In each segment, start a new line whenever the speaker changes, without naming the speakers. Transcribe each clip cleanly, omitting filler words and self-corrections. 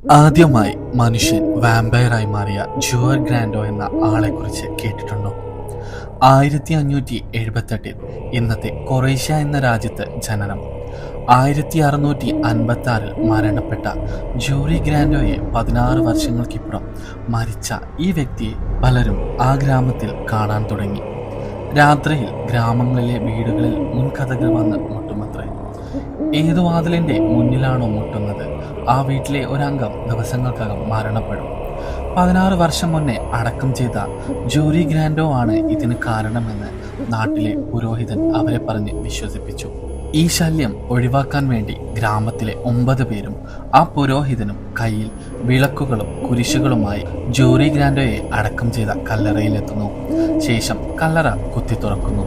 ആദ്യമായി മനുഷ്യൻ വാമ്പയറായി മാറിയ ജുവർ ഗ്രാൻഡോ എന്ന ആളെക്കുറിച്ച് കേട്ടിട്ടുണ്ടോ? 1578 ഇന്നത്തെ കൊറേഷ്യ എന്ന രാജ്യത്ത് ജനനം. 1656 മരണപ്പെട്ട ജൂറി ഗ്രാൻഡോയെ 16 വർഷങ്ങൾക്കിപ്പുറം മരിച്ച ഈ വ്യക്തിയെ പലരും ആ ഗ്രാമത്തിൽ കാണാൻ തുടങ്ങി. രാത്രിയിൽ ഗ്രാമങ്ങളിലെ വീടുകളിൽ മുൻകഥകൾ വന്ന് മുട്ടുമത്രേ. ഏതു വാതിലിന്റെ മുന്നിലാണോ മുട്ടുന്നത്, ആ വീട്ടിലെ ഒരംഗം ദിവസങ്ങൾക്കകം മരണപ്പെടും. 16 വർഷം മുന്നേ അടക്കം ചെയ്ത ജൂറി ഗ്രാൻഡോ ആണ് ഇതിന് കാരണമെന്ന് നാട്ടിലെ പുരോഹിതൻ അവരെ പറഞ്ഞ് വിശ്വസിപ്പിച്ചു. ഈ ശല്യം ഒഴിവാക്കാൻ വേണ്ടി ഗ്രാമത്തിലെ 9 പേരും ആ പുരോഹിതനും കയ്യിൽ വിളക്കുകളും കുരിശുകളുമായി ജൂറി ഗ്രാൻഡോയെ അടക്കം ചെയ്ത കല്ലറയിലെത്തുന്നു. ശേഷം കല്ലറ കുത്തി തുറക്കുന്നു.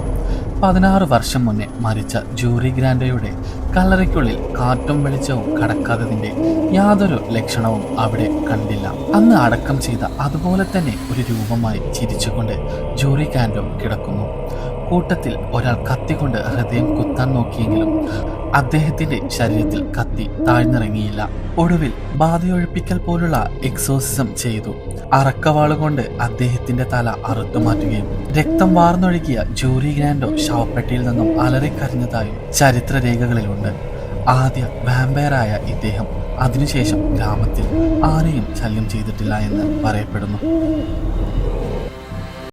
16 വർഷം മുന്നേ മരിച്ച ജൂറി ഗ്രാൻഡോയുടെ കല്ലറയ്ക്കുള്ളിൽ കാറ്റും വെളിച്ചവും കടക്കാത്തതിന്റെ യാതൊരു ലക്ഷണവും അവിടെ കണ്ടില്ല. അന്ന് അടക്കം ചെയ്ത അതുപോലെ തന്നെ ഒരു രൂപമായി ചിരിച്ചുകൊണ്ട് ജൂറി ഗ്രാൻഡോ കിടക്കുന്നു. കൂട്ടത്തിൽ ഒരാൾ കത്തികൊണ്ട് ഹൃദയം കുത്താൻ നോക്കിയെങ്കിലും അദ്ദേഹത്തിന്റെ ശരീരത്തിൽ കത്തി താഴ്ന്നിറങ്ങിയില്ല. ഒടുവിൽ ബാധയൊഴിപ്പിക്കൽ പോലുള്ള എക്സോസിസം ചെയ്തു. അറക്കവാളുകൊണ്ട് അദ്ദേഹത്തിന്റെ തല അറുത്തുമാറ്റുകയും രക്തം വാർന്നൊഴുകിയ ജൂറി ഗ്രാൻഡോ ശവപ്പെട്ടിയിൽ നിന്നും അലറിക്കരഞ്ഞതായും ചരിത്രരേഖകളിലുണ്ട്. ആദ്യ വാമ്പയറായ ഇദ്ദേഹം അതിനുശേഷം ഗ്രാമത്തിൽ ആരെയും ശല്യം ചെയ്തിട്ടില്ല എന്ന് പറയപ്പെടുന്നു.